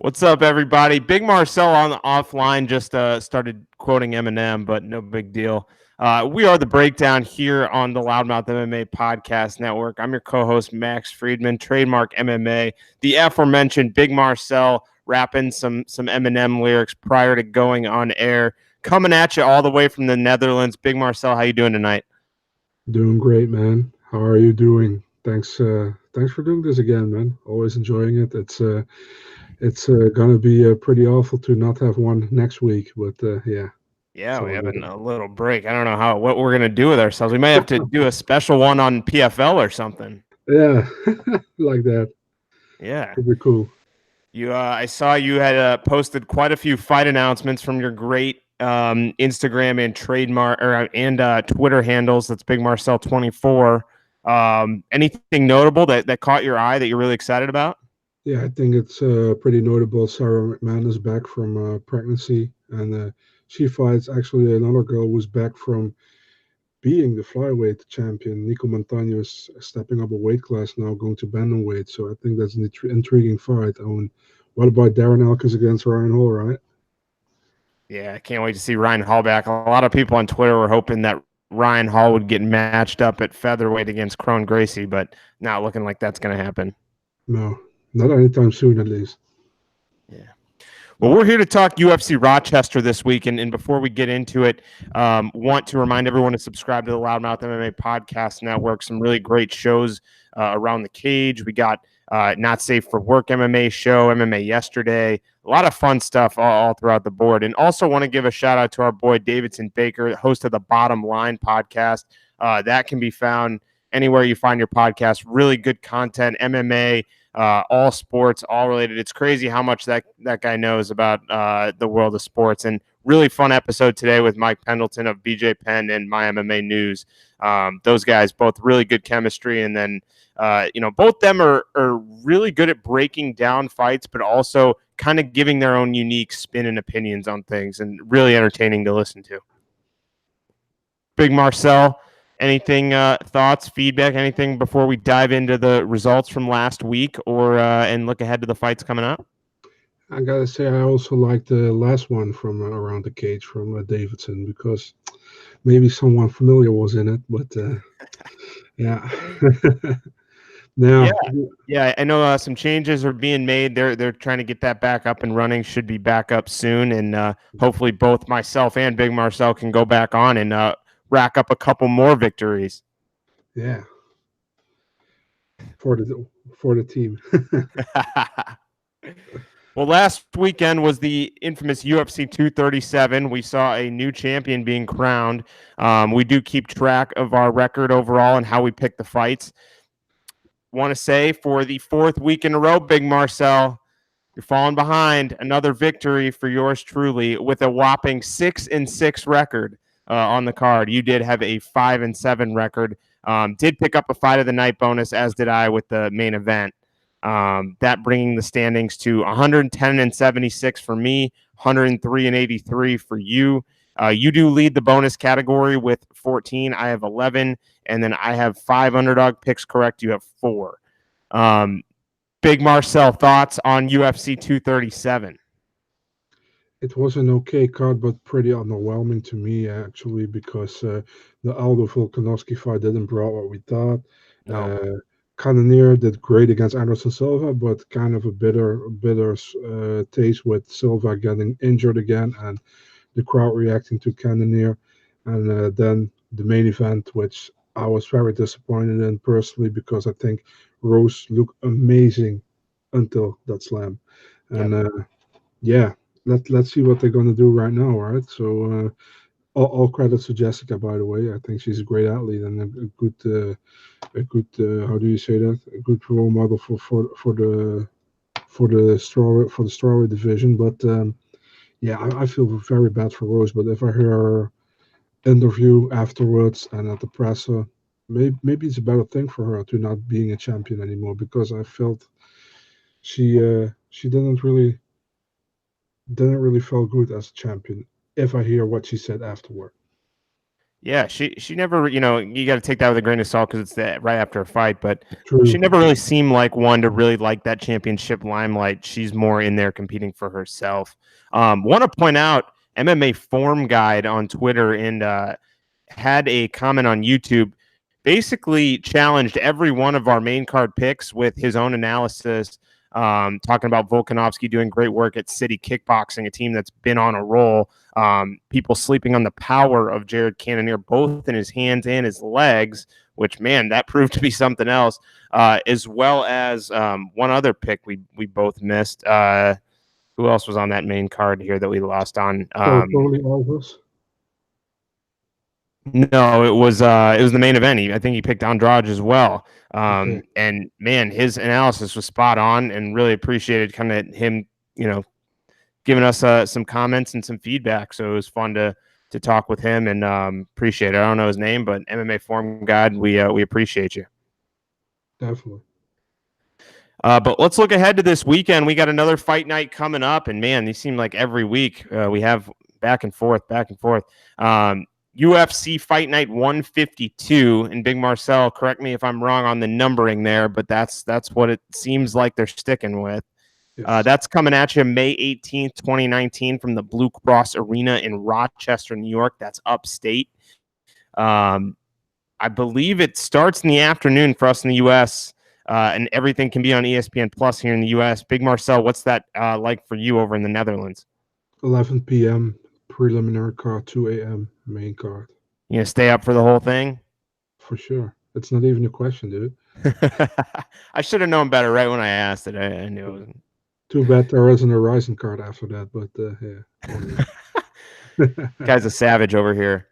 What's up, everybody? Big Marcel on the offline just started quoting Eminem, but no big deal. We are the breakdown here on the LoudMouth MMA podcast network. I'm your co-host Max Friedman, trademark MMA. The aforementioned Big Marcel rapping some Eminem lyrics prior to going on air. Coming at you all the way from the Netherlands. Big Marcel, how you doing tonight? Doing great, man. How are you doing? Thanks for doing this again, man. Always enjoying it. It's gonna be pretty awful to not have one next week, but yeah, it's Yeah, we all having good. a little break. I don't know what we're gonna do with ourselves. We might have to do a special one on PFL or something. Yeah, like that. Yeah. Could be cool. I saw you had posted quite a few fight announcements from your great Instagram and Twitter handles. That's Big Marcel 24. Anything notable that caught your eye that you're really excited about? Yeah, I think it's pretty notable. Sarah McMahon is back from pregnancy, and she fights actually another girl who's back from being the flyweight champion. Nico Montano is stepping up a weight class now, going to bantamweight. So I think that's an intriguing fight. What about Darren Elkins against Ryan Hall, right? Yeah, I can't wait to see Ryan Hall back. A lot of people on Twitter were hoping that Ryan Hall would get matched up at featherweight against Crone Gracie, but not looking like that's going to happen. No, not anytime soon, at least. Yeah. Well, we're here to talk UFC Rochester this week, and before we get into it, want to remind everyone to subscribe to the Loudmouth MMA Podcast Network. Some really great shows around the cage. We got Not Safe for Work MMA show, MMA Yesterday. A lot of fun stuff all throughout the board. And also want to give a shout out to our boy Davidson Baker, host of the Bottom Line podcast. That can be found anywhere you find your podcast. Really good content, MMA, all sports, all related. It's crazy how much that guy knows about the world of sports. And really fun episode today with Mike Pendleton of BJ Penn and My MMA News. Those guys both really good chemistry, and then both them are really good at breaking down fights, but also kind of giving their own unique spin and opinions on things, and really entertaining to listen to. Big Marcel, anything, thoughts, feedback, anything before we dive into the results from last week or and look ahead to the fights coming up? I gotta say, I also like the last one from Around the Cage from Davidson because maybe someone familiar was in it, but yeah. Yeah, Now, yeah, I know some changes are being made. They're trying to get that back up and running. Should be back up soon, and hopefully both myself and Big Marcel can go back on and rack up a couple more victories. yeah, for the team. Well, last weekend was the infamous UFC 237. We saw a new champion being crowned. We do keep track of our record overall and how we pick the fights. Want to say for the fourth week in a row, Big Marcel, you're falling behind. Another victory for yours truly with a whopping 6-6 record on the card. You did have a 5-7 record. Did pick up a fight of the night bonus, as did I with the main event. That bringing the standings to 110-76 for me, 103-83 for you. You do lead the bonus category with 14. I have 11, and then I have 5 underdog picks correct. You have 4. Big Marcel, thoughts on UFC 237? It was an okay card, but pretty underwhelming to me actually because the Aldo Volkanovski fight didn't bring out what we thought. No. Cannonier did great against Anderson Silva, but kind of a bitter taste with Silva getting injured again and the crowd reacting to Cannonier. And then the main event, which I was very disappointed in personally because I think Rose looked amazing until that slam. Yep. And yeah, let's see what they're gonna do right now, right? So all credits to Jessica, by the way. I think she's a great athlete and a good how do you say that? A good role model for the strawberry division. But yeah, I feel very bad for Rose. But if I hear her interview afterwards and at the presser, maybe it's a better thing for her to not being a champion anymore because I felt she didn't really feel good as a champion if I hear what she said afterward. Yeah, she never, you got to take that with a grain of salt because it's that right after a fight, but she True. never really seemed like one to really like that championship limelight. She's more in there competing for herself. Want to point out MMA Form Guide on Twitter and had a comment on YouTube, basically challenged every one of our main card picks with his own analysis, talking about Volkanovski doing great work at City Kickboxing, a team that's been on a roll. People sleeping on the power of Jared Cannonier, both in his hands and his legs, which, man, that proved to be something else, as well as one other pick we both missed. Who else was on that main card here that we lost on? So probably Alves. No, it was the main event. I think he picked Andrade as well. Okay. And man, his analysis was spot on, and really appreciated kind of him, giving us some comments and some feedback. So it was fun to talk with him, and appreciate it. I don't know his name, but MMA Form Guide, we appreciate you. Definitely. But let's look ahead to this weekend. We got another fight night coming up, and man, these seem like every week we have back and forth, back and forth. UFC Fight Night 152, and Big Marcel, correct me if I'm wrong on the numbering there, but that's what it seems like they're sticking with. Yes. That's coming at you May 18th, 2019, from the Blue Cross Arena in Rochester, New York. That's upstate. I believe it starts in the afternoon for us in the U.S., and everything can be on ESPN Plus here in the U.S. Big Marcel, what's that like for you over in the Netherlands? 11 p.m. preliminary card, 2 a.m. main card. You gonna stay up for the whole thing? For sure. It's not even a question, dude. I should have known better right when I asked it. I knew it wasn't. Too bad there isn't a Horizon card after that, but yeah. Guy's a savage over here.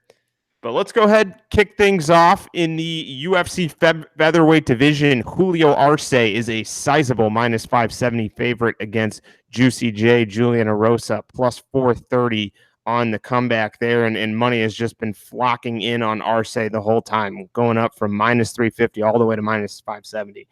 But let's go ahead, kick things off in the UFC featherweight division. Julio Arce is a sizable minus 570 favorite against Juicy J, Julian Erosa, plus 430 on the comeback there. And money has just been flocking in on Arce the whole time, going up from minus 350 all the way to minus 570.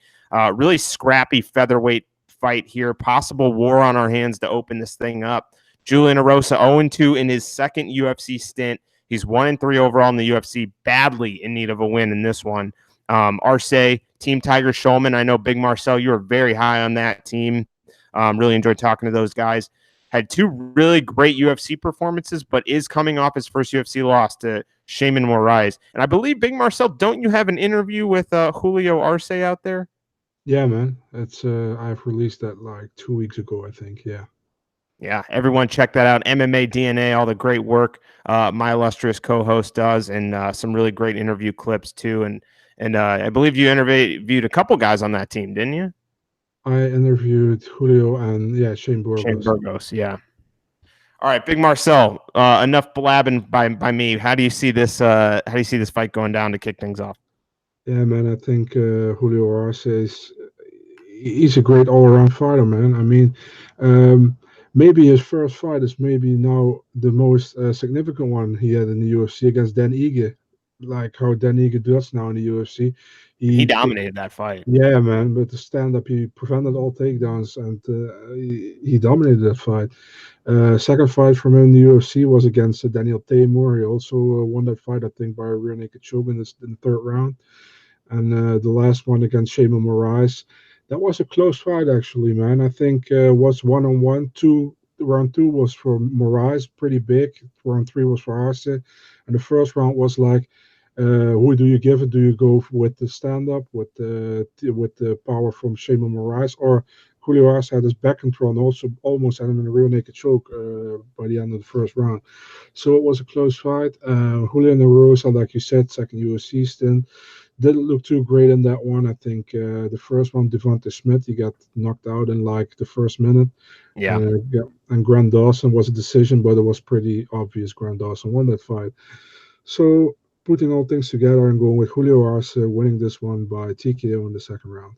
Really scrappy featherweight fight here. Possible war on our hands to open this thing up. Julian Erosa 0-2 in his second UFC stint. He's 1-3 overall in the UFC, badly in need of a win in this one. Arce, Team Tiger Schulman. I know, Big Marcel, you were very high on that team. Really enjoyed talking to those guys. Had two really great UFC performances, but is coming off his first UFC loss to Shaman Moraes. And I believe, Big Marcel, don't you have an interview with Julio Arce out there? Yeah, man. It's I've released that like 2 weeks ago, I think. Yeah. Yeah, everyone check that out. MMA DNA, all the great work my illustrious co-host does, and some really great interview clips too. And I believe you interviewed a couple guys on that team, didn't you? I interviewed Julio and Shane Burgos. Shane Burgos, yeah. All right, Big Marcel. Enough blabbing by me. How do you see this? How do you see this fight going down to kick things off? Yeah, man. I think Julio Arce he's a great all-around fighter, man. I mean, maybe his first fight is maybe now the most significant one he had in the UFC against Dan Ige, like how Dan Ige does now in the UFC. He dominated that fight. Yeah, man. But the stand-up, he prevented all takedowns, and he dominated that fight. Second fight from him in the UFC was against Daniel Taymor. He also won that fight, I think, by a rear naked choke in the third round. And the last one against Shaman Moraes, that was a close fight, actually, man. I think was 1-on-1. Round two was for Moraes, pretty big. Round three was for Arce. And the first round was like, who do you give it? Do you go with the stand-up, with the power from Shaman Moraes, or Julio Arce had his back control and also almost had him in a real naked choke by the end of the first round. So it was a close fight. Julian Erosa, like you said, second UFC stint, didn't look too great in that one. I think the first one, Devonta Smith, he got knocked out in like the first minute. Yeah. And Grant Dawson was a decision, but it was pretty obvious Grant Dawson won that fight. So putting all things together and going with Julio Arce winning this one by TKO in the second round.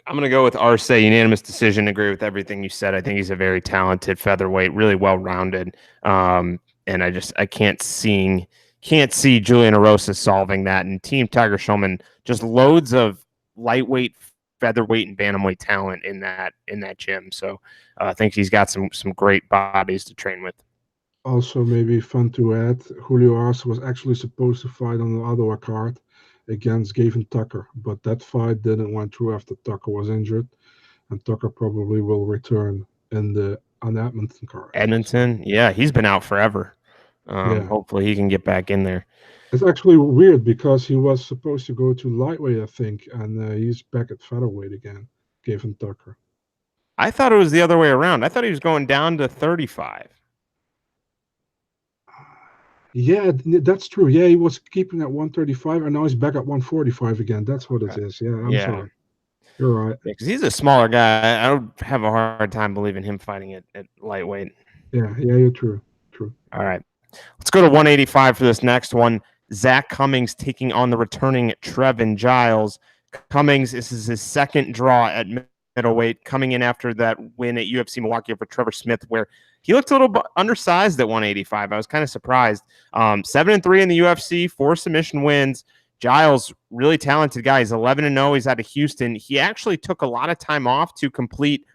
I'm going to go with Arce, unanimous decision. Agree with everything you said. I think he's a very talented featherweight, really well-rounded. And I can't see Julian Erosa solving that. And Team Tiger Schulman, just loads of lightweight, featherweight, and bantamweight talent in that gym. So I think he's got some great bodies to train with. Also, maybe fun to add, Julio Arce was actually supposed to fight on the Ottawa card against Gavin Tucker, but that fight didn't went through after Tucker was injured, and Tucker probably will return in the on Edmonton card. So Edmonton, yeah, he's been out forever. yeah, Hopefully he can get back in there. it's actually weird because he was supposed to go to lightweight, I think, and he's back at featherweight again, Gavin Tucker. I thought it was the other way around. I thought he was going down to 35. Yeah, that's true. Yeah, he was keeping at 135, and now he's back at 145 again. That's what it Okay. is. Yeah, I'm Yeah. sorry. You're right. Because he's a smaller guy. I would have a hard time believing him fighting at lightweight. Yeah, you're true. True. All right. Let's go to 185 for this next one. Zach Cummings taking on the returning Trevin Giles. Cummings, this is his second draw at middleweight, coming in after that win at UFC Milwaukee over Trevor Smith, where he looked a little undersized at 185. I was kind of surprised. 7-3 in the UFC, 4 submission wins. Giles, really talented guy. He's 11-0. He's out of Houston. He actually took a lot of time off to complete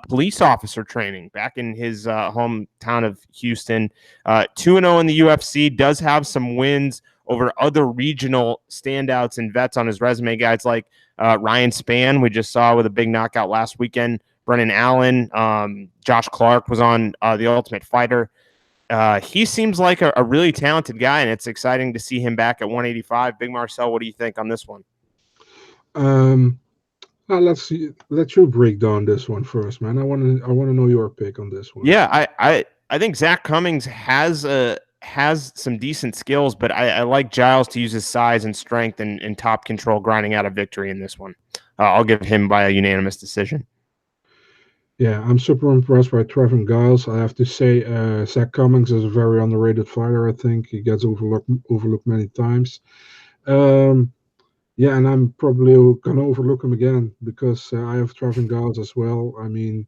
police officer training back in his hometown of Houston. 2-0 in the UFC, does have some wins over other regional standouts and vets on his resume. Guys like Ryan Spann, we just saw with a big knockout last weekend. Brennan Allen, Josh Clark was on The Ultimate Fighter. He seems like a really talented guy, and it's exciting to see him back at 185. Big Marcel, what do you think on this one? Let's see. Let you break down this one first, man. I want to know your pick on this one. Yeah, I think Zach Cummings has some decent skills, but I like Giles to use his size and strength and top control, grinding out a victory in this one. I'll give him by a unanimous decision. Yeah, I'm super impressed by Trevin Giles. I have to say, Zach Cummings is a very underrated fighter. I think he gets overlooked many times. Yeah, and I'm probably gonna overlook him again because I have Trevin Giles as well. I mean,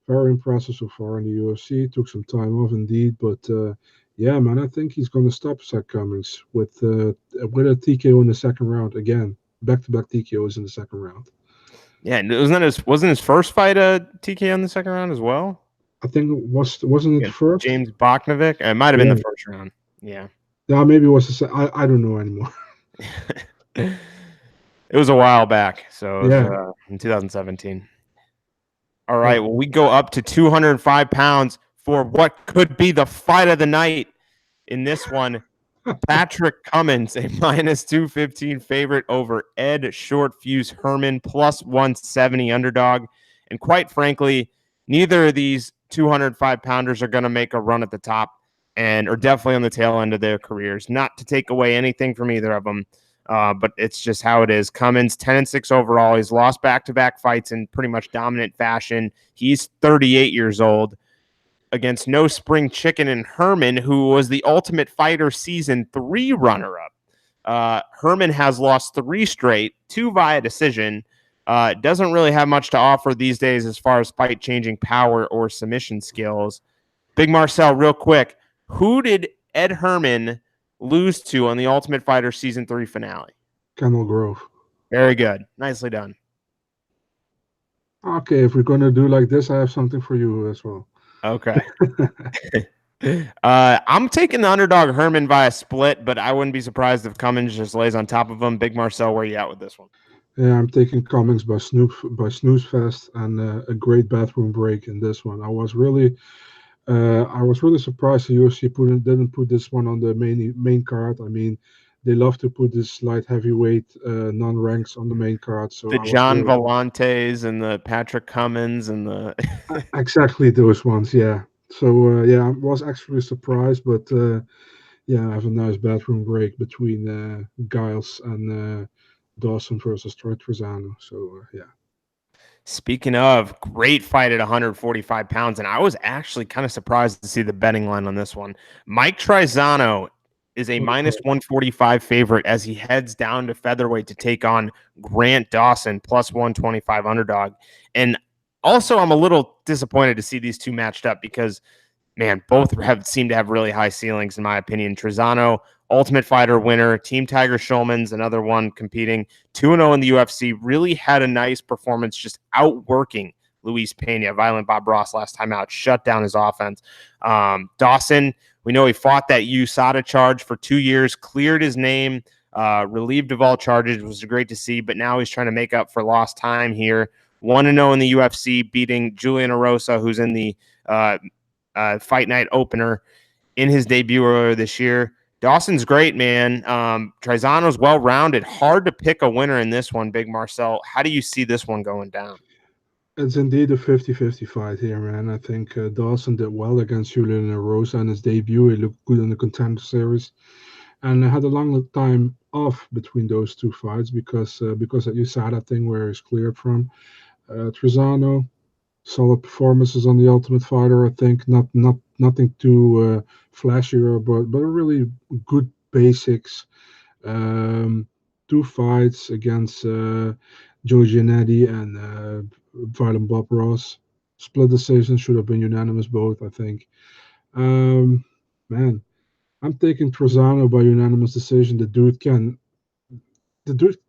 very impressive so far in the UFC. Took some time off indeed, but yeah, man, I think he's gonna stop Zach Cummings with a TKO in the second round again. Back-to-back TKOs in the second round. Yeah, and wasn't his first fight a TK in the second round as well? I think wasn't it first? James Boknovic? It might have been the first round. Yeah. Yeah, maybe it was I don't know anymore. It was a while back, so it was, in 2017. All right, well, we go up to 205 pounds for what could be the fight of the night in this one. Patrick Cummins, a minus 215 favorite over Ed Short-Fuse Herman, plus 170 underdog. And quite frankly, neither of these 205-pounders are going to make a run at the top and are definitely on the tail end of their careers. Not to take away anything from either of them, but it's just how it is. Cummins, 10-6 overall. He's lost back-to-back fights in pretty much dominant fashion. He's 38 years old. Against No Spring Chicken and Herman, who was the Ultimate Fighter Season 3 runner-up. Herman has lost 3 straight, 2 via decision. Doesn't really have much to offer these days as far as fight-changing power or submission skills. Big Marcel, real quick, who did Ed Herman lose to on the Ultimate Fighter Season 3 finale? Camel Grove. Very good. Nicely done. Okay, if we're going to do like this, I have something for you as well. Okay. I'm taking the underdog Herman via split, but I wouldn't be surprised if Cummins just lays on top of him. Big Marcel, where you at with this one? Yeah, I'm taking Cummings by snooze fest and a great bathroom break in this one. I was really surprised the UFC didn't put this one on the main card. I mean, they love to put this light heavyweight non-ranks on the main card. So the John Volantes and the Patrick Cummins and the exactly those ones, yeah. So yeah, I was actually surprised, but yeah, I have a nice bathroom break between Giles and Dawson versus Troy Trezano. So yeah. Speaking of, great fight at 145 pounds, and I was actually kind of surprised to see the betting line on this one. Mike Trezano is a minus 145 favorite as he heads down to featherweight to take on Grant Dawson, plus 125 underdog. And also, I'm a little disappointed to see these two matched up because, man, both seem to have really high ceilings, in my opinion. Trezano, Ultimate Fighter winner, Team Tiger Schulman's another one competing, 2-0 in the UFC, really had a nice performance, just outworking Luis Pena. Violent Bob Ross last time out shut down his offense. Dawson, we know he fought that USADA charge for 2 years, cleared his name, relieved of all charges. It was great to see, but now he's trying to make up for lost time here. 1-0 in the UFC, beating Julian Erosa, who's in the Fight Night opener in his debut earlier this year. Dawson's great, man. Trizano's well-rounded. Hard to pick a winner in this one, Big Marcel. How do you see this one going down? It's indeed a 50-50 fight here, man. I think Dawson did well against Julian Rosa in his debut. He looked good in the Contender Series, and I had a long time off between those two fights because that USADA thing where he's cleared from. Trizano, solid performances on the Ultimate Fighter. I think nothing too flashier, but a really good basics. Two fights against Joe Giannetti and Violent Bob Ross. Split decision, should have been unanimous both, I think. Man, I'm taking Trezano by unanimous decision. The dude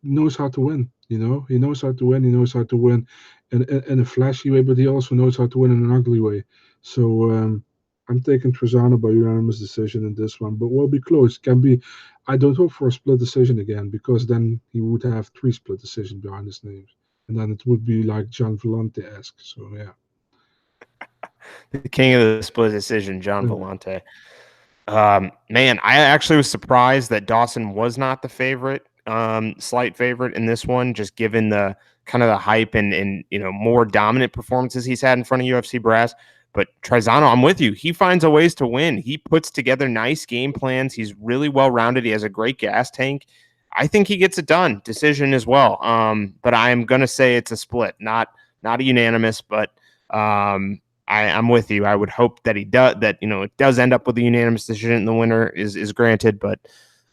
knows how to win. You know, he knows how to win. He knows how to win in a flashy way, but he also knows how to win in an ugly way. So I'm taking Trezano by unanimous decision in this one, but will be close. Can be. I don't hope for a split decision again because then he would have 3 split decisions behind his name, and then it would be like John Vellante-esque. So yeah. The king of the split decision, John Vellante. Man, I actually was surprised that Dawson was not the favorite, slight favorite in this one, just given the kind of the hype and more dominant performances he's had in front of UFC brass. But Trizano, I'm with you. He finds a ways to win. He puts together nice game plans. He's really well-rounded. He has a great gas tank. I think he gets it done. Decision as well. But I am going to say it's a split, not a unanimous, but I'm with you. I would hope that it does end up with a unanimous decision and the winner is granted, but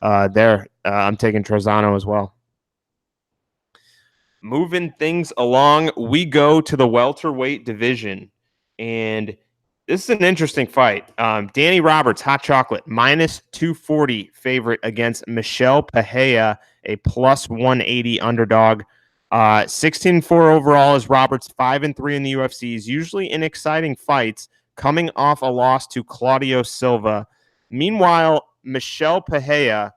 I'm taking Trezano as well. Moving things along, we go to the welterweight division, and this is an interesting fight. Danny Roberts, Hot Chocolate, minus 240 favorite against Michel Pereira, a plus 180 underdog. 16-4 overall is Roberts, 5-3 in the UFC. He's usually in exciting fights, coming off a loss to Claudio Silva. Meanwhile, Michel Pereira,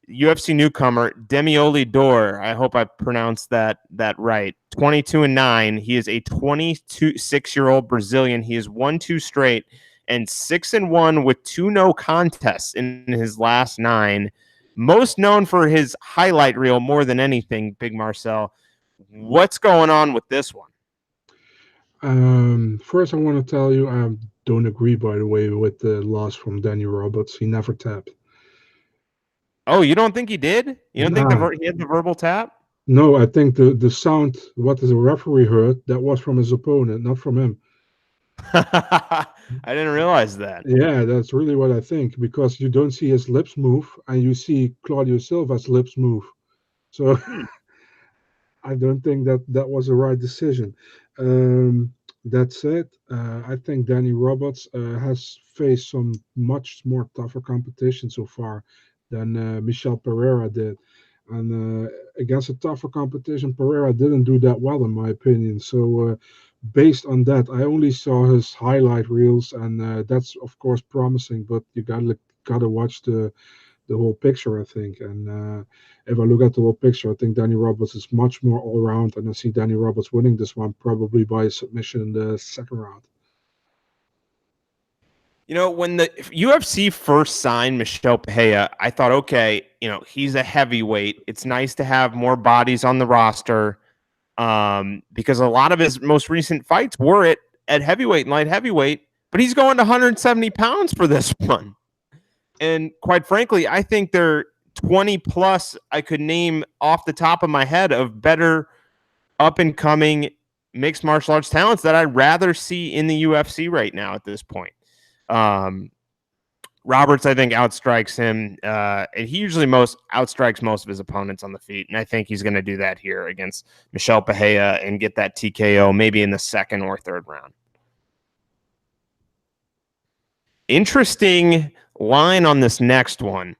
UFC newcomer, Demioli Dor, I hope I pronounced that right, 22-9. He is a 26-year-old Brazilian. He is 1-2 straight and 6-1 with 2 no contests in his last 9. Most known for his highlight reel more than anything, Big Marcel. What's going on with this one? First, I want to tell you I don't agree, by the way, with the loss from Danny Roberts. He never tapped. Oh, you don't think he did? You don't think he had the verbal tap? No, I think the sound, what the referee heard, that was from his opponent, not from him. I didn't realize that. Yeah, that's really what I think, because you don't see his lips move, and you see Claudio Silva's lips move. So I don't think that was the right decision. That said, I think Danny Roberts has faced some much more tougher competition so far than Michel Pereira did. And against a tougher competition, Pereira didn't do that well, in my opinion. So based on that, I only saw his highlight reels, and that's of course promising. But you gotta watch the whole picture, I think. And if I look at the whole picture, I think Danny Roberts is much more all round, and I see Danny Roberts winning this one probably by submission in the second round. When the UFC first signed Michel Pereira, I thought, okay, he's a heavyweight. It's nice to have more bodies on the roster because a lot of his most recent fights were at heavyweight and light heavyweight, but he's going to 170 pounds for this one. And quite frankly, I think there are 20 plus I could name off the top of my head of better up-and-coming mixed martial arts talents that I'd rather see in the UFC right now at this point. Roberts, I think, outstrikes him. And he usually outstrikes most of his opponents on the feet, and I think he's going to do that here against Michel Pereira and get that TKO maybe in the second or third round. Interesting line on this next one.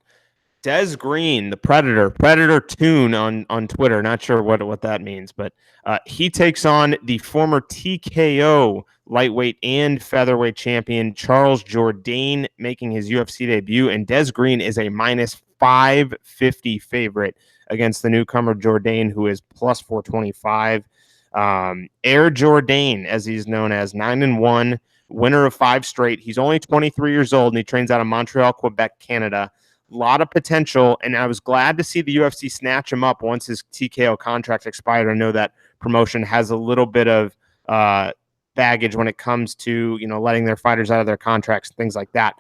Des Green, the Predator Toon on Twitter. Not sure what that means, but he takes on the former TKO lightweight and featherweight champion Charles Jourdain, making his UFC debut. And Des Green is a minus 550 favorite against the newcomer Jourdain, who is plus 425. Air Jourdain, as he's known as, 9-1, winner of 5 straight. He's only 23 years old, and he trains out of Montreal, Quebec, Canada. A lot of potential, and I was glad to see the UFC snatch him up once his TKO contract expired. I know that promotion has a little bit of baggage when it comes to letting their fighters out of their contracts and things like that.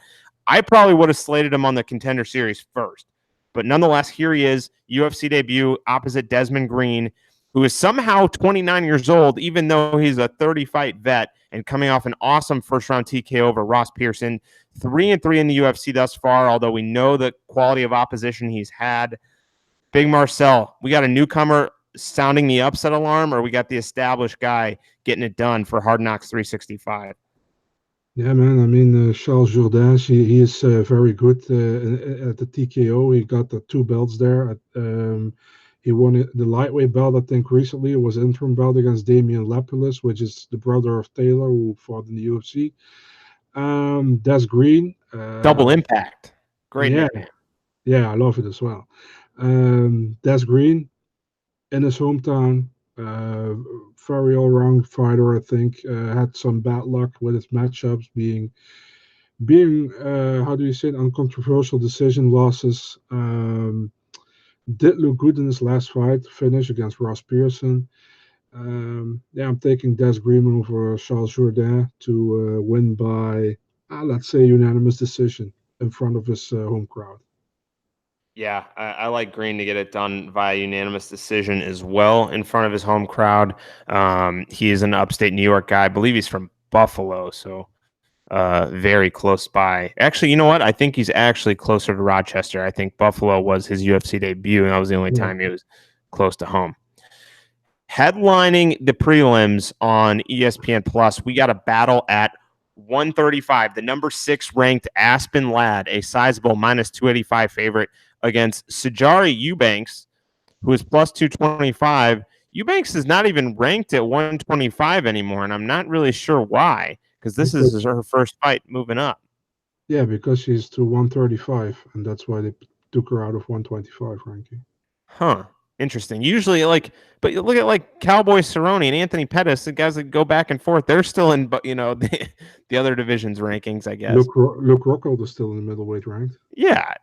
I probably would have slated him on the Contender Series first, but nonetheless, here he is, UFC debut opposite Desmond Green, who is somehow 29 years old, even though he's a 30-fight vet and coming off an awesome first-round TKO over Ross Pearson. 3-3 in the UFC thus far, although we know the quality of opposition he's had. Big Marcel, we got a newcomer sounding the upset alarm, or we got the established guy getting it done for Hard Knocks 365? Yeah, man. I mean, Charles Jourdain, he is very good at the TKO. He got the 2 belts there. He won the lightweight belt, I think, recently. It was interim belt against Damian Lapilus, which is the brother of Taylor, who fought in the UFC. Des Green. Double Impact. Great Yeah, nickname. yeah, I love it as well. Des Green in his hometown, very all-round fighter. I think had some bad luck with his matchups, being how do you say it, uncontroversial decision losses. Did look good in his last fight, finish against Ross Pearson. Yeah, I'm taking Des Green over Charles Jourdain to win by, let's say, unanimous decision in front of his home crowd. Yeah, I like Green to get it done via unanimous decision as well in front of his home crowd. He is an upstate New York guy. I believe he's from Buffalo, so very close by. Actually, you know what? I think he's actually closer to Rochester. I think Buffalo was his UFC debut, and that was the only time he was close to home. Headlining the prelims on ESPN Plus, we got a battle at 135. The number 6 ranked Aspen Ladd, a sizable minus 285 favorite, against Sajari Eubanks, who is plus 225. Eubanks is not even ranked at 125 anymore, and I'm not really sure why, because this is her first fight moving up. Yeah, because she's to 135, and that's why they took her out of 125 ranking. Huh. Interesting. Usually, but you look at Cowboy Cerrone and Anthony Pettis, the guys that go back and forth, they're still in, the other divisions rankings, I guess. Luke Rockhold is still in the middleweight ranked. Yeah.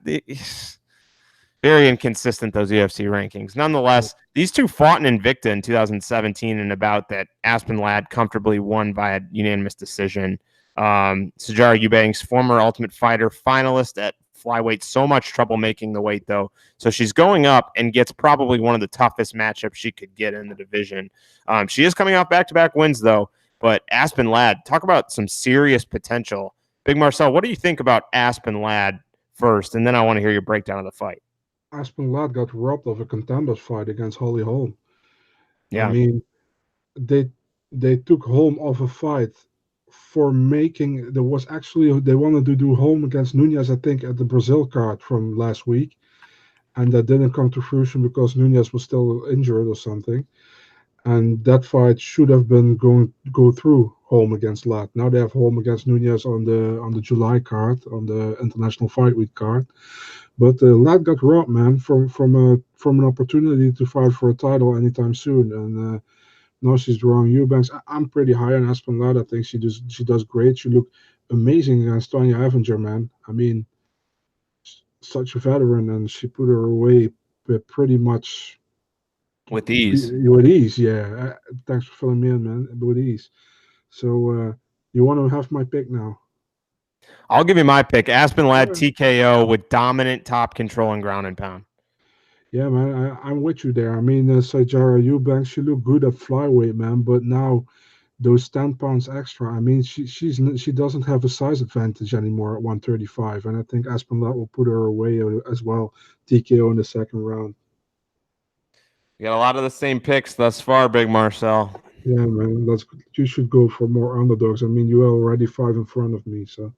Very inconsistent, those UFC rankings. Nonetheless, these two fought in Invicta in 2017 and about that Aspen Ladd comfortably won by a unanimous decision. Sajara Eubanks, former Ultimate Fighter finalist at flyweight, so much trouble making the weight, though. So she's going up and gets probably one of the toughest matchups she could get in the division. She is coming off back-to-back wins, though. But Aspen Ladd, talk about some serious potential. Big Marcel, what do you think about Aspen Ladd first? And then I want to hear your breakdown of the fight. Aspen Ladd got robbed of a contenders fight against Holly Holm. Yeah. I mean, they took Holm off a fight for making. They wanted to do Holm against Nunez, I think, at the Brazil card from last week, and that didn't come to fruition because Nunez was still injured or something. And that fight should have been go through Holm against Ladd. Now they have Holm against Nunez on the July card, on the International Fight Week card. But Ladd got robbed, man, from an opportunity to fight for a title anytime soon. And now she's drawing Eubanks. I'm pretty high on Aspen Ladd. I think she does great. She looked amazing against Tonya Evinger, man. I mean, such a veteran, and she put her away pretty much with ease. With ease, yeah. Thanks for filling me in, man. With ease. So you want to have my pick now? I'll give you my pick. Aspen Ladd TKO with dominant top control and ground and pound. Yeah, man, I'm with you there. I mean, Sajara Eubanks, she looked good at flyweight, man, but now those 10 pounds extra. I mean, she doesn't have a size advantage anymore at 135, and I think Aspen Ladd will put her away as well. TKO in the second round. You got a lot of the same picks thus far, Big Marcel. Yeah, man, you should go for more underdogs. I mean, you are already 5 in front of me, so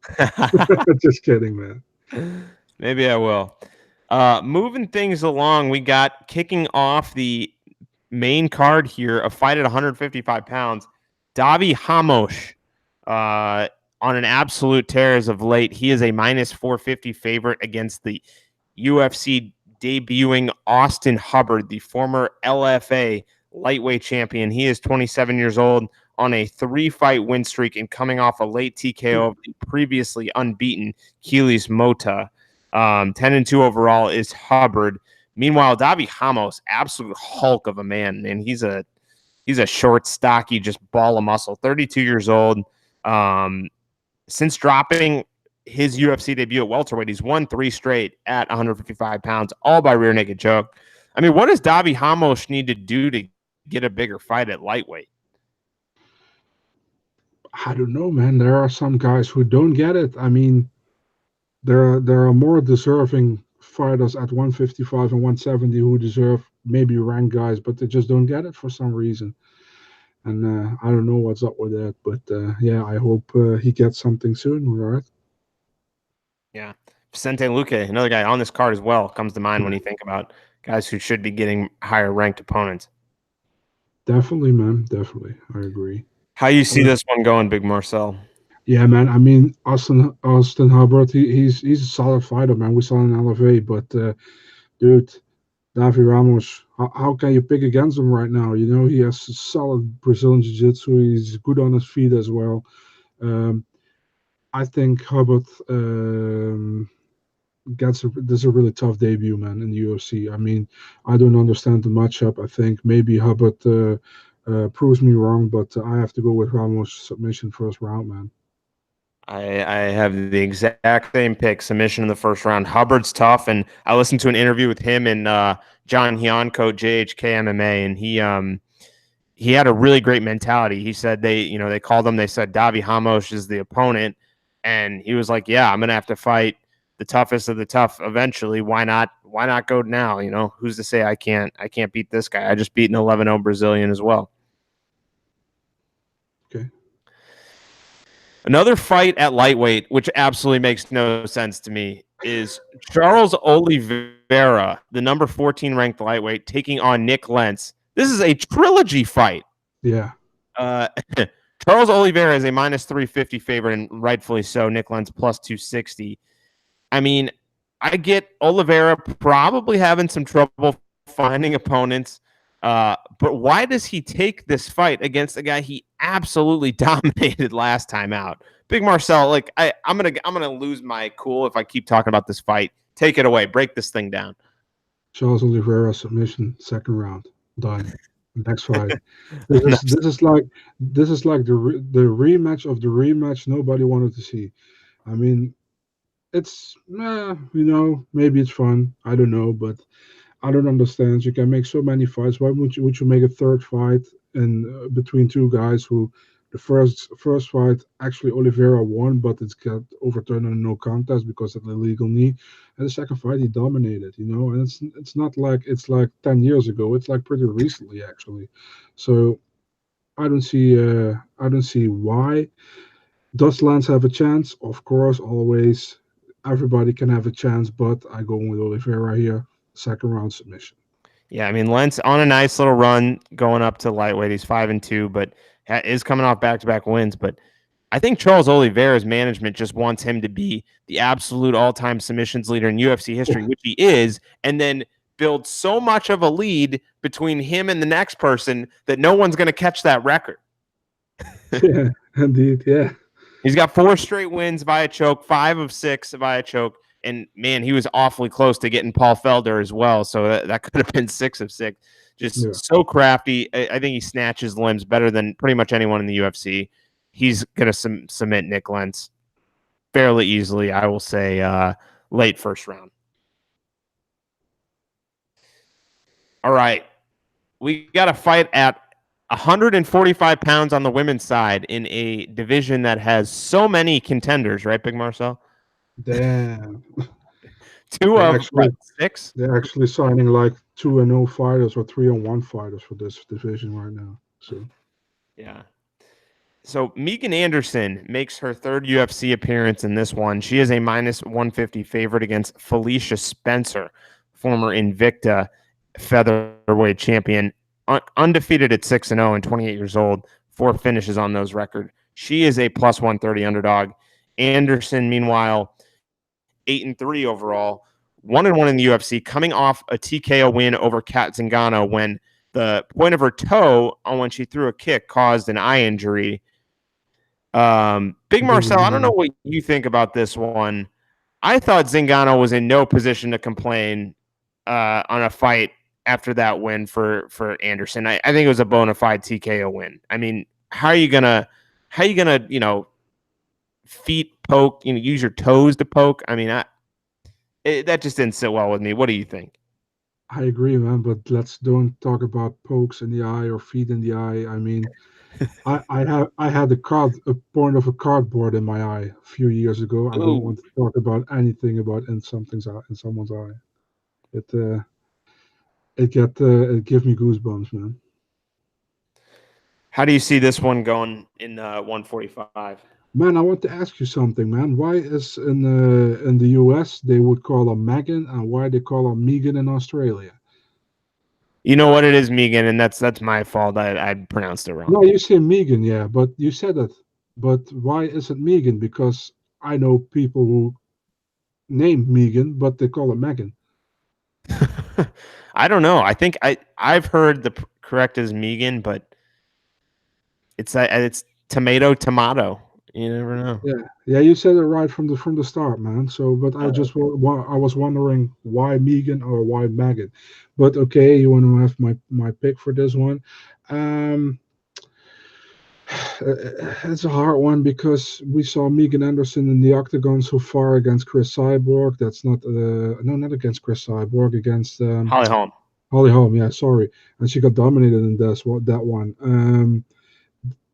just kidding, man. Maybe I will. Moving things along, we got kicking off the main card here, a fight at 155 pounds. Davi Hamosh on an absolute tear as of late. He is a minus 450 favorite against the UFC debuting Austin Hubbard, the former LFA lightweight champion. He is 27 years old on a 3-fight win streak and coming off a late TKO of the previously unbeaten Keelis Mota. 10-2 overall is Hubbard. Meanwhile, Davi Hamos, absolute hulk of a man, and he's a short, stocky, just ball of muscle. 32 years old. Since dropping his UFC debut at welterweight, he's won 3 straight at 155 pounds, all by rear naked choke. I mean, what does Davi Hamos need to do to get a bigger fight at lightweight? I don't know, man. There are some guys who don't get it. I mean, there are more deserving fighters at 155 and 170 who deserve maybe ranked guys, but they just don't get it for some reason. And I don't know what's up with that, but yeah, I hope he gets something soon. All right. Yeah, Vicente Luque, another guy on this card as well, comes to mind when you think about guys who should be getting higher ranked opponents. Definitely, man. Definitely, I agree. How you see this one going, Big Marcel? Yeah, man. I mean, Austin Hubbard, he's a solid fighter, man. We saw in LFA, but dude, Davi Ramos, how can you pick against him right now? You know, he has solid Brazilian Jiu-Jitsu. He's good on his feet as well. I think Hubbard this is a really tough debut, man, in the UFC. I mean, I don't understand the matchup. I think maybe Hubbard proves me wrong, but I have to go with Ramos submission first round, man. I have the exact same pick, submission in the first round. Hubbard's tough, and I listened to an interview with him and John Hionco, JHK MMA, and he had a really great mentality. He said they called him, they said Davi Hamos is the opponent, and he was like, yeah, I'm gonna have to fight the toughest of the tough eventually. Why not go now? You know, who's to say I can't beat this guy? I just beat an 11-0 Brazilian as well. Okay. Another fight at lightweight, which absolutely makes no sense to me, is Charles Oliveira, the number 14 ranked lightweight, taking on Nick Lentz. This is a trilogy fight. Yeah. Charles Oliveira is a minus 350 favorite, and rightfully so. Nick Lentz plus 260. I mean, I get Oliveira probably having some trouble finding opponents. But why does he take this fight against a guy he absolutely dominated last time out? Big Marcel, like I'm gonna lose my cool if I keep talking about this fight. Take it away. Break this thing down. Charles Oliveira submission, second round, done. Next fight. This is like the rematch of the rematch nobody wanted to see. I mean, it's maybe it's fun. I don't know, but I don't understand. You can make so many fights. Why would you make a third fight in between two guys who the first fight actually Oliveira won, but it's got overturned on a no contest because of the illegal knee. And the second fight he dominated, and it's not like it's like 10 years ago. It's like pretty recently actually. So I don't see why. Does Lance have a chance? Of course, always. Everybody can have a chance, but I go with Oliveira here. Second round submission. Yeah, I mean, Lentz on a nice little run going up to lightweight. He's 5-2, but is coming off back-to-back wins. But I think Charles Oliveira's management just wants him to be the absolute all-time submissions leader in UFC history, which he is, and then build so much of a lead between him and the next person that no one's going to catch that record. Yeah, indeed. Yeah. He's got 4 straight wins via choke, 5 of 6 via choke. And, man, he was awfully close to getting Paul Felder as well. So that could have been 6 of 6. Just so crafty. I think he snatches limbs better than pretty much anyone in the UFC. He's going to submit Nick Lentz fairly easily, I will say, late first round. All right. We got a fight at 145 pounds on the women's side in a division that has so many contenders, right, Big Marcel? Damn. 2 of 6. They're actually signing like 2-0 fighters or 3-1 fighters for this division right now. So, yeah. So Megan Anderson makes her third UFC appearance in this one. She is a minus 150 favorite against Felicia Spencer, former Invicta featherweight champion, undefeated at 6-0 and 28 years old, 4 finishes on those record. She is a plus 130 underdog. Anderson, meanwhile, 8-3 overall, 1-1 in the UFC, coming off a TKO win over Kat Zingano when the point of her toe on when she threw a kick caused an eye injury. Big Marcel, I don't know what you think about this one. I thought Zingano was in no position to complain on a fight after that win for Anderson. I think it was a bona fide TKO win. I mean, how are you gonna feet poke, use your toes to poke? I mean, that just didn't sit well with me. What do you think? I agree, man, but let's don't talk about pokes in the eye or feet in the eye. I mean, I had a point of a cardboard in my eye a few years ago. I don't Ooh. want to talk about anything about in someone's eye. It it gives me goosebumps, man. How do you see this one going in 145? Man, I want to ask you something, man. Why is in the US they would call him Megan, and why they call him Megan in Australia? You know what it is, Megan, and that's my fault. I pronounced it No, wrong. you say Megan, yeah, but you said it. But why is it Megan? Because I know people who name Megan, but they call it Megan. I don't know. I think I've heard the correct is Megan, but it's tomato. You never know. Yeah, yeah, you said it right from the start, man. So, but I Uh, just I was wondering why Megan or why Megan. But okay, you want to have my pick for this one. Um, it's a hard one because we saw Megan Anderson in the octagon so far against Chris Cyborg. That's not no, not against Chris Cyborg, against Holly Holm. Holly Holm. Yeah, sorry, and she got dominated in that one.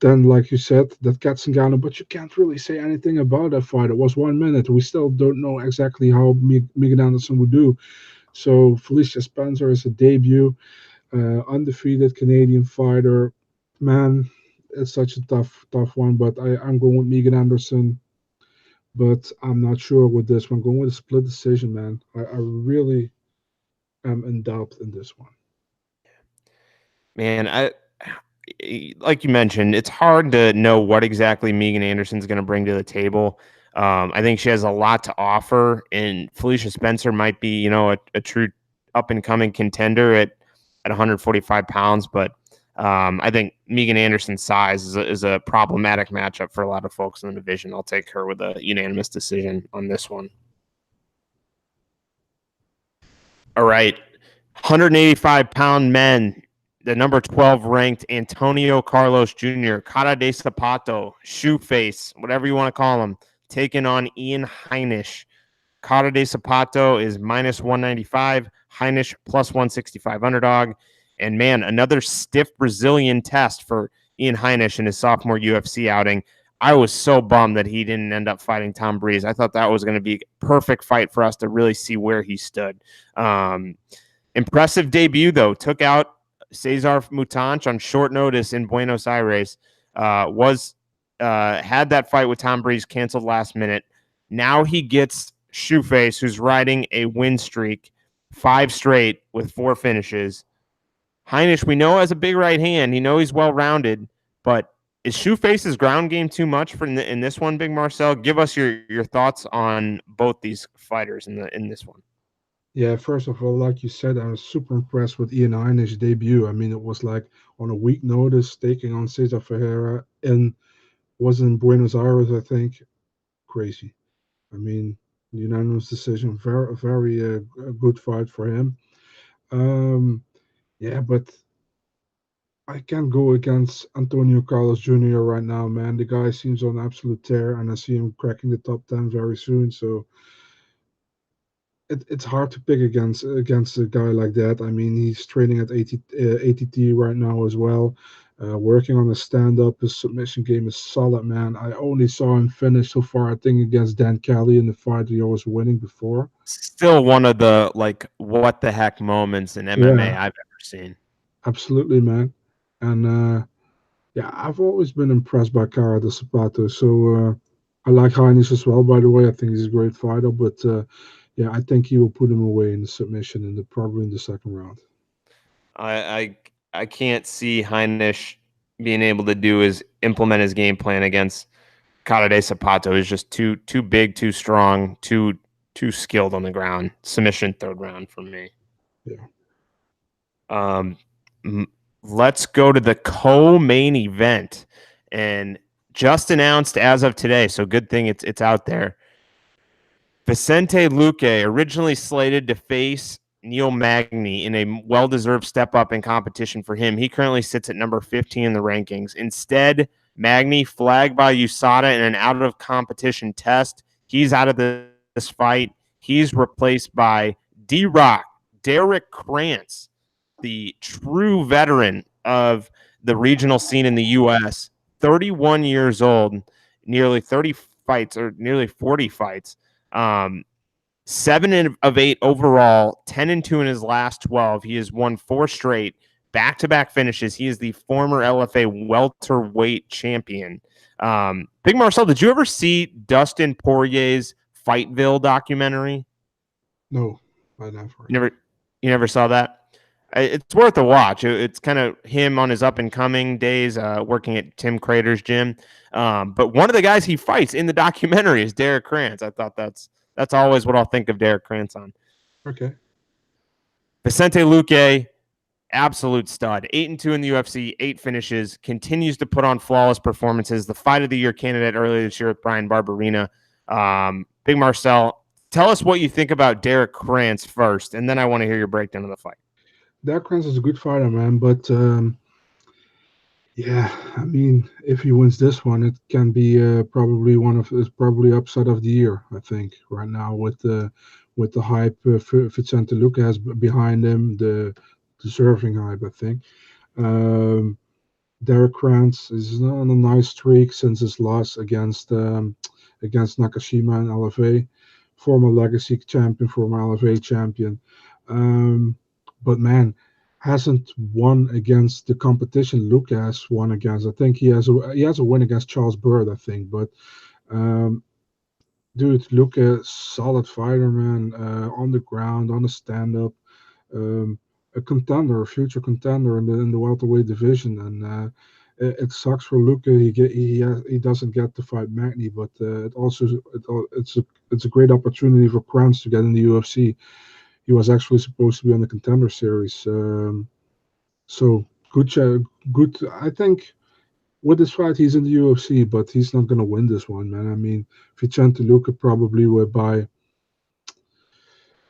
Then, like you said, that Katzengano, but you can't really say anything about that fight. It was 1 minute. We still don't know exactly how Megan Anderson would do. So Felicia Spencer is a debut, undefeated Canadian fighter. Man, it's such a tough one. But I'm going with Megan Anderson. But I'm not sure with this one. Going with a split decision, man. I really am in doubt in this one. Man, like you mentioned, it's hard to know what exactly Megan Anderson's going to bring to the table. I think she has a lot to offer, and Felicia Spencer might be, a true up and coming contender at 145 pounds. But I think Megan Anderson's size is a problematic matchup for a lot of folks in the division. I'll take her with a unanimous decision on this one. All right, 185-pound men, the number 12 ranked Antonio Carlos Jr., Cara de Zapato, Shoeface, whatever you want to call him, taking on Ian Heinisch. Cara de Zapato is minus 195, Heinisch plus 165 underdog. And man, another stiff Brazilian test for Ian Heinisch in his sophomore UFC outing. I was so bummed that he didn't end up fighting Tom Breeze. I thought that was going to be a perfect fight for us to really see where he stood. Impressive debut, though. Took out Cesar Mutanch on short notice in Buenos Aires. Had that fight with Tom Breeze canceled last minute. Now he gets Shoeface, who's riding a win streak, 5 straight with 4 finishes. Heinisch, we know, has a big right hand. You know he's well-rounded, but is Shoeface's ground game too much for in this one, Big Marcel? Give us your thoughts on both these fighters in this one. Yeah, first of all, like you said, I was super impressed with Ian Heinisch's debut. I mean, it was like on a week notice, taking on Cesar Ferreira, and was in Buenos Aires, I think. Crazy. I mean, unanimous decision. Very a good fight for him. Um, yeah, but I can't go against Antonio Carlos Jr. right now, man. The guy seems on absolute tear, and I see him cracking the top 10 very soon. So it's hard to pick against a guy like that. I mean, he's training at ATT right now as well, working on a stand up. His submission game is solid, man. I only saw him finish so far, I think, against Dan Kelly in the fight he was winning before. Still one of the what the heck moments in MMA Yeah, I've ever seen. absolutely, man. And Yeah, I've always been impressed by Cara de Zapato. So I like Heinz as well, by the way. I think he's a great fighter, but yeah, I think he will put him away in the submission probably in the second round. I can't see Heinisch being able to do is implement his game plan against Cara de Zapato. Is just too big, too strong, too skilled on the ground. Submission third round for me. Yeah. Um, let's go to the co-main event, and just announced as of today. So good thing it's out there. Vicente Luque, originally slated to face Neil Magny in a well-deserved step up in competition for him. He currently sits at number 15 in the rankings. Instead, Magny, flagged by USADA in an out-of-competition test. He's out of this fight. He's replaced by D-Rock, Derek Krantz, the true veteran of the regional scene in the U.S., 31 years old, nearly 30 fights or nearly 40 fights. 7 of 8 overall, 10-2 in his last 12. He has won 4 straight back-to-back finishes. He is the former LFA welterweight champion. Big Marcel, did you ever see Dustin Poirier's Fightville documentary? No, I never. You never saw that? It's worth a watch. It's kind of him on his up-and-coming days, working at Tim Crater's gym. But one of the guys he fights in the documentary is Derek Krantz. I thought that's always what I'll think of Derek Krantz on. Okay. Vicente Luque, absolute stud. 8-2 in the UFC, 8 finishes, continues to put on flawless performances. The fight of the year candidate earlier this year with Brian Barberina. Big Marcel, tell us what you think about Derek Krantz first, and then I want to hear your breakdown of the fight. Derek Krantz is a good fighter, man, but yeah, I mean, if he wins this one, it can be probably upset of the year. I think right now with the hype Vicente Luque has behind him, the deserving hype. I think Derek Krantz is on a nice streak since his loss against Nakashima and LFA, former Legacy champion, former LFA champion. But man, hasn't won against the competition Luke has won against. I think he has a win against Charles Bird, I think. But um, dude, Luke a solid fighter, man. On the ground, on the stand up, a contender, a future contender in the welterweight division. And it sucks for Luke. He doesn't get to fight Magny, but it's a great opportunity for Krantz to get in the UFC. He was actually supposed to be on the contender series. So good. I think with this fight, he's in the UFC, but he's not going to win this one, man. I mean, Vicente Luque probably would by.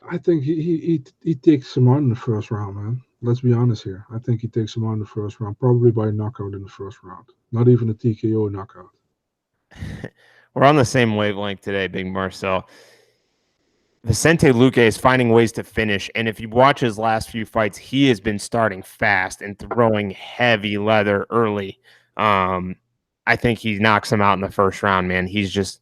I think he takes him on in the first round, man. Let's be honest here. I think he takes him on in the first round, probably by knockout in the first round. Not even a TKO knockout. We're on the same wavelength today, Big Marcel. Vicente Luque is finding ways to finish, and if you watch his last few fights, he has been starting fast and throwing heavy leather early. I think he knocks him out in the first round, man. He's just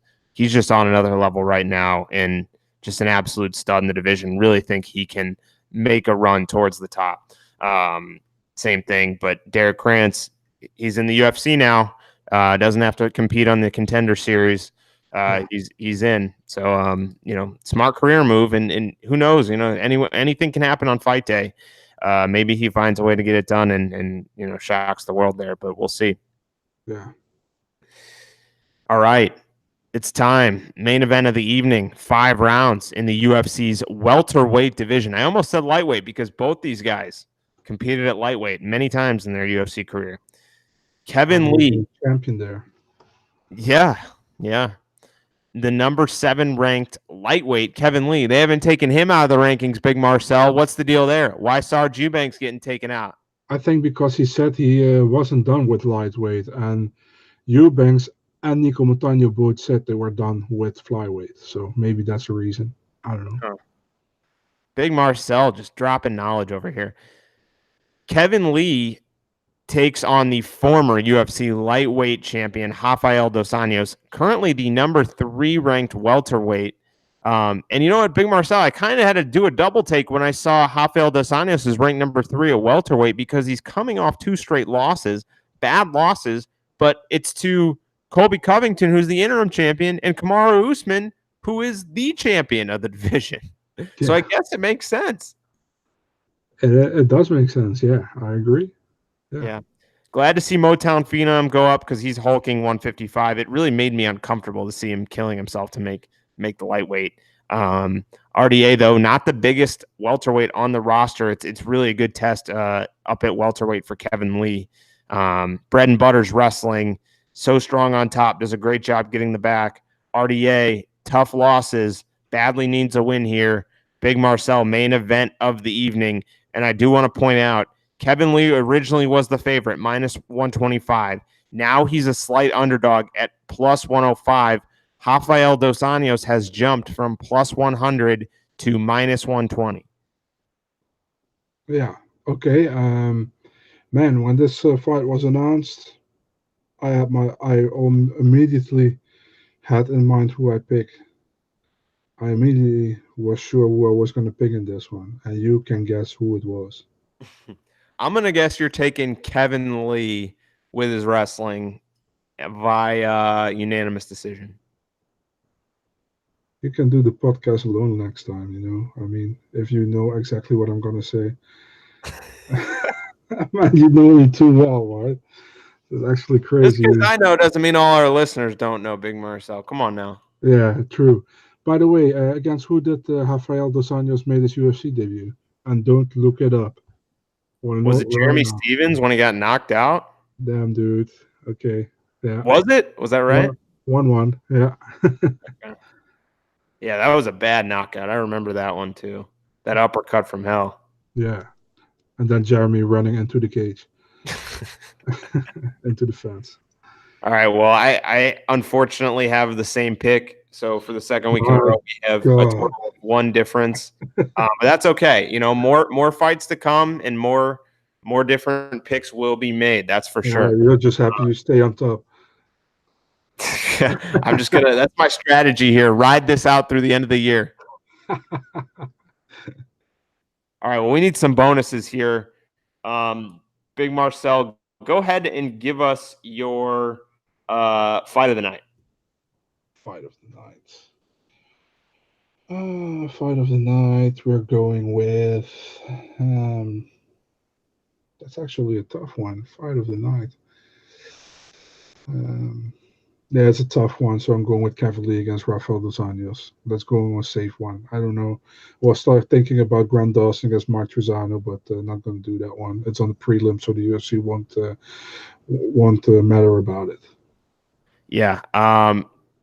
on another level right now, and just an absolute stud in the division. Really think he can make a run towards the top. Same thing, but Derek Krantz, he's in the UFC now. Doesn't have to compete on the contender series. He's in. So smart career move, and who knows, anything can happen on fight day. Maybe he finds a way to get it done and shocks the world there, but we'll see. Yeah. All right. It's time. Main event of the evening. 5 rounds in the UFC's welterweight division. I almost said lightweight because both these guys competed at lightweight many times in their UFC career. Kevin Lee. Champion there. Yeah. The number 7 ranked lightweight, Kevin Lee. They haven't taken him out of the rankings, Big Marcel. What's the deal there? Why Sarge Eubanks getting taken out? I think because he said he wasn't done with lightweight, and Eubanks and Nico Montano both said they were done with flyweight. So maybe that's the reason. I don't know. Oh. Big Marcel just dropping knowledge over here. Kevin Lee takes on the former UFC lightweight champion, Rafael Dos Anjos, currently the number 3 ranked welterweight. And you know what, Big Marcel, I kind of had to do a double take when I saw Rafael Dos Anjos is ranked number 3 at welterweight because he's coming off 2 straight losses, bad losses, but it's to Colby Covington, who's the interim champion, and Kamaru Usman, who is the champion of the division. So I guess it makes sense. It does make sense. Yeah, I agree. Yeah. Glad to see Motown Phenom go up because he's hulking 155. It really made me uncomfortable to see him killing himself to make the lightweight. RDA, though, not the biggest welterweight on the roster. It's really a good test up at welterweight for Kevin Lee. Bread and Butter's wrestling, so strong on top, does a great job getting the back. RDA, tough losses, badly needs a win here. Big Marcel, main event of the evening. And I do want to point out, Kevin Lee originally was the favorite, minus 125. Now he's a slight underdog at plus 105. Rafael Dos Anjos has jumped from plus 100 to minus 120. Yeah. Okay. Man, when this fight was announced, I immediately had in mind who I pick. I immediately was sure who I was going to pick in this one, and you can guess who it was. I'm going to guess you're taking Kevin Lee with his wrestling via unanimous decision. You can do the podcast alone next time, I mean, if you know exactly what I'm going to say. Man, you know me too well, right? It's actually crazy. Just because I know doesn't mean all our listeners don't know Big Marcel. Come on now. Yeah, true. By the way, against who did Rafael Dos Anjos made his UFC debut? And don't look it up. Was it Jeremy Stevens when he got knocked out? Damn, dude. Okay. Yeah. Was it? Was that right? 1-1. Yeah. Okay. Yeah, that was a bad knockout. I remember that one too. That uppercut from hell. Yeah. And then Jeremy running into the cage. Into the fence. All right. Well, I unfortunately have the same pick. So for the second week in a row, we have a total of one difference. But that's okay. More fights to come and more different picks will be made. That's for sure. You're just happy you stay on top. I'm just that's my strategy here. Ride this out through the end of the year. All right. Well, we need some bonuses here. Big Marcel, go ahead and give us your fight of the night. Fight of the night. Fight of the night. We're going with. That's actually a tough one. Fight of the night. Yeah, it's a tough one, so I'm going with Kevin Lee against Rafael Dos Anjos. Let's go on a safe one. I don't know. We'll start thinking about Grant Dawson against Mark Trezano, but not going to do that one. It's on the prelim, so the UFC won't matter about it. Yeah.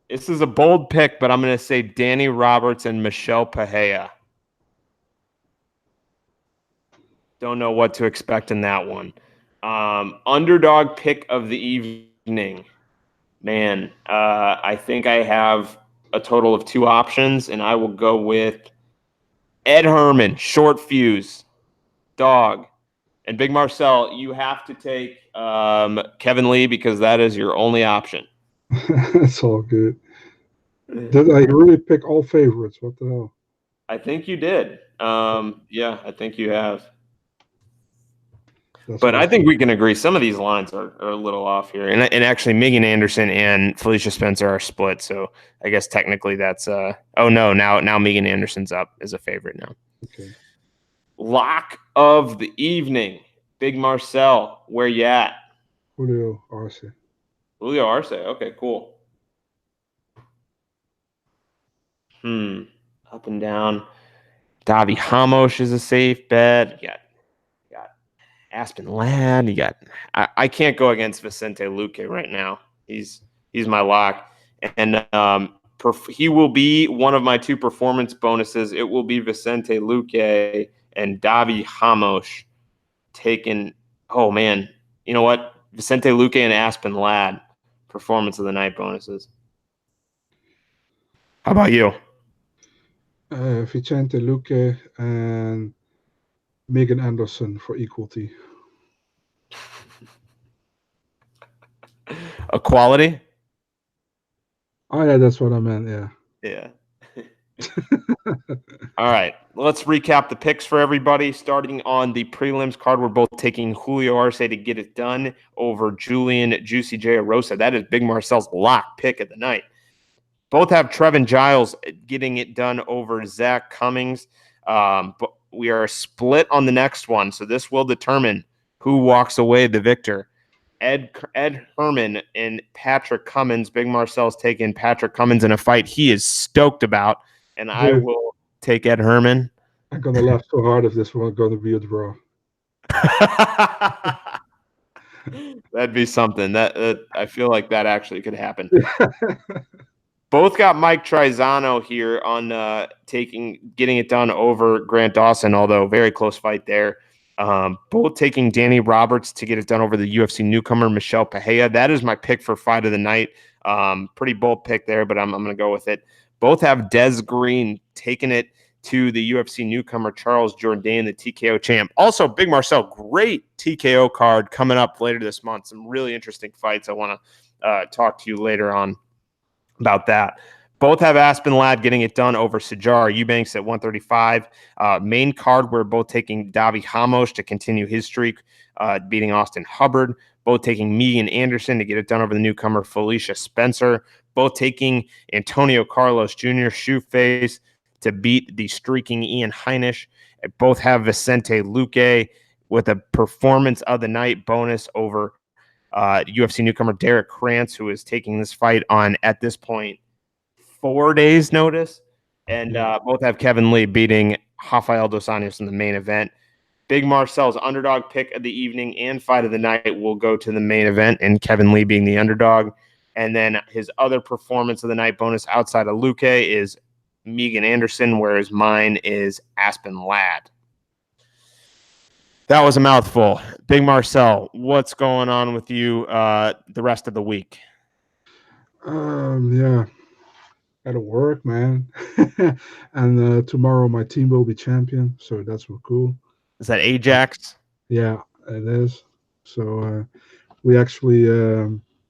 This is a bold pick, but I'm going to say Danny Roberts and Michelle Pahea. Don't know what to expect in that one. Underdog pick of the evening. Man, I think I have a total of two options, and I will go with Ed Herman, short fuse, dog. And Big Marcel, you have to take Kevin Lee because that is your only option. It's all good. Did I really pick all favorites? What the hell? I think you did. Yeah, I think you have. But I think we can agree some of these lines are a little off here. And actually, Megan Anderson and Felicia Spencer are split. So I guess technically that's now Megan Anderson's up as a favorite now. Okay. Lock of the evening. Big Marcel, where you at? Julio Arce. Julio Arce. Okay, cool. Up and down. Davi Hamosh is a safe bet. You got Aspen Ladd. You got. I can't go against Vicente Luque right now. He's my lock, and he will be one of my two performance bonuses. It will be Vicente Luque and Davi Hamosh taking. Oh man, you know what? Vicente Luque and Aspen Ladd performance of the night bonuses. How about you? Vicente Luque and Megan Anderson for equality. Equality? Oh, yeah, that's what I meant, yeah. Yeah. All right, let's recap the picks for everybody. Starting on the prelims card, we're both taking Julio Arce to get it done over Julian Juicy J. Arosa. That is Big Marcel's lock pick of the night. Both have Trevin Giles getting it done over Zach Cummings. But we are split on the next one, so this will determine who walks away the victor. Ed Herman and Patrick Cummins. Big Marcel's taking Patrick Cummins in a fight he is stoked about, and I Dude, will take Ed Herman. I'm gonna laugh so hard if this one's gonna be a draw. That'd be something. That I feel like that actually could happen. Both got Mike Trizano here on getting it done over Grant Dawson, although very close fight there. Both taking Danny Roberts to get it done over the UFC newcomer Michelle Pahea. That is my pick for fight of the night. Pretty bold pick there, but I'm going to go with it. Both have Des Green taking it to the UFC newcomer Charles Jourdain, the TKO champ. Also, Big Marcel, great TKO card coming up later this month. Some really interesting fights. I want to talk to you later on about that. Both have Aspen Ladd getting it done over Sajar Eubanks at 135. Main card, we're both taking Davi Ramos to continue his streak, beating Austin Hubbard. Both taking Megan Anderson to get it done over the newcomer Felicia Spencer. Both taking Antonio Carlos Jr. Shoeface to beat the streaking Ian Heinisch. Both have Vicente Luque with a performance of the night bonus over UFC newcomer Derek Krantz, who is taking this fight on, at this point, 4 days' notice. And both have Kevin Lee beating Rafael Dos Anjos in the main event. Big Marcel's underdog pick of the evening and fight of the night will go to the main event, and Kevin Lee being the underdog. And then his other performance of the night bonus outside of Luque is Megan Anderson, whereas mine is Aspen Ladd. That was a mouthful. Big Marcel, what's going on with you the rest of the week? Yeah, gotta work, man. And tomorrow my team will be champion, so that's cool. Is that Ajax? Yeah, it is. So we actually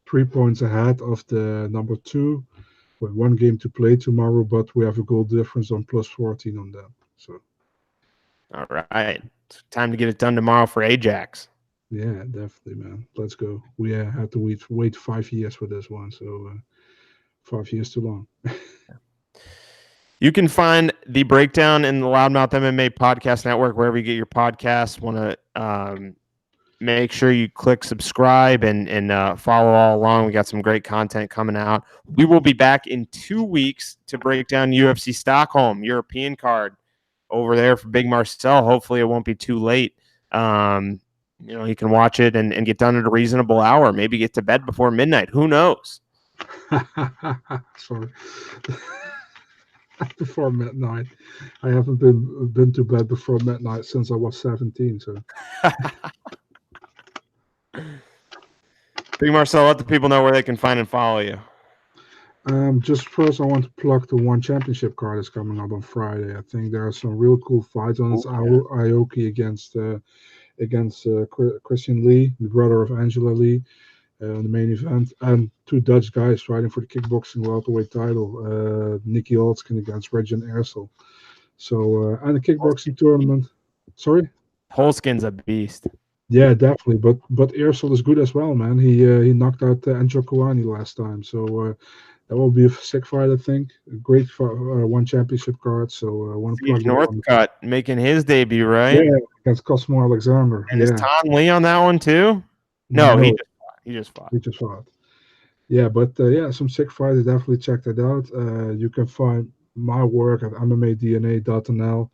3 points ahead of the number 2 with 1 game to play tomorrow, but we have a goal difference on plus 14 on them. So all right, it's time to get it done tomorrow for Ajax. yeah, definitely, man. Let's go. We had to wait 5 years for this one, so 5 years too long. You can find the breakdown in the LoudMouth MMA podcast network wherever you get your podcasts. Want to make sure you click subscribe and follow all along. We got some great content coming out. We will be back in 2 weeks to break down UFC Stockholm European card over there for Big Marcel. Hopefully it won't be too late. You can watch it and get done at a reasonable hour. Maybe get to bed before midnight. Who knows? Sorry. Before midnight. I haven't been to bed before midnight since I was 17. So Big Marcel, let the people know where they can find and follow you. Just first, I want to plug the One Championship card that's coming up on Friday. I think there are some real cool fights on this. Aoki against Christian Lee, the brother of Angela Lee, in the main event, and 2 Dutch guys fighting for the kickboxing welterweight title, Nicky Holtzkin against Regin Ersel. So and the kickboxing tournament. Sorry, Holtzkin's a beast. Yeah, definitely. But Ersel is good as well, man. He knocked out Andrew Kouani last time, so that will be a sick fight, I think. A great One Championship card. So I want to plug Northcutt making his debut, right? Yeah, against Cosmo Alexander. And is Tom Lee on that one too? No, he just fought. He just fought. Yeah, but some sick fights. Definitely check that out. You can find my work at MMADNA.nl.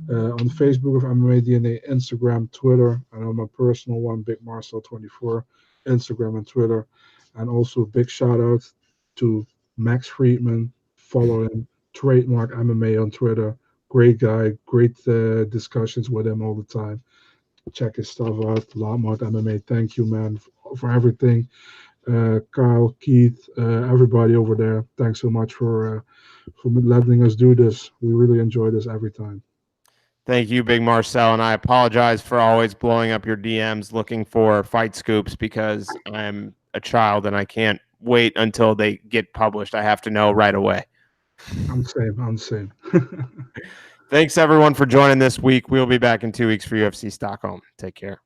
On Facebook of MMA DNA, Instagram, Twitter, and on my personal one, Big Marcel24, Instagram and Twitter. And also a big shout out to Max Friedman. Follow him, trademark MMA on Twitter. Great guy, great discussions with him all the time. Check his stuff out. LoudMouth MMA. Thank you, man, for everything. Kyle, Keith, everybody over there. Thanks so much for letting us do this. We really enjoy this every time. Thank you, Big Marcel, and I apologize for always blowing up your DMs looking for fight scoops because I'm a child and I can't wait until they get published. I have to know right away. I'm the same. I'm the same. Thanks everyone for joining this week. We'll be back in 2 weeks for UFC Stockholm. Take care.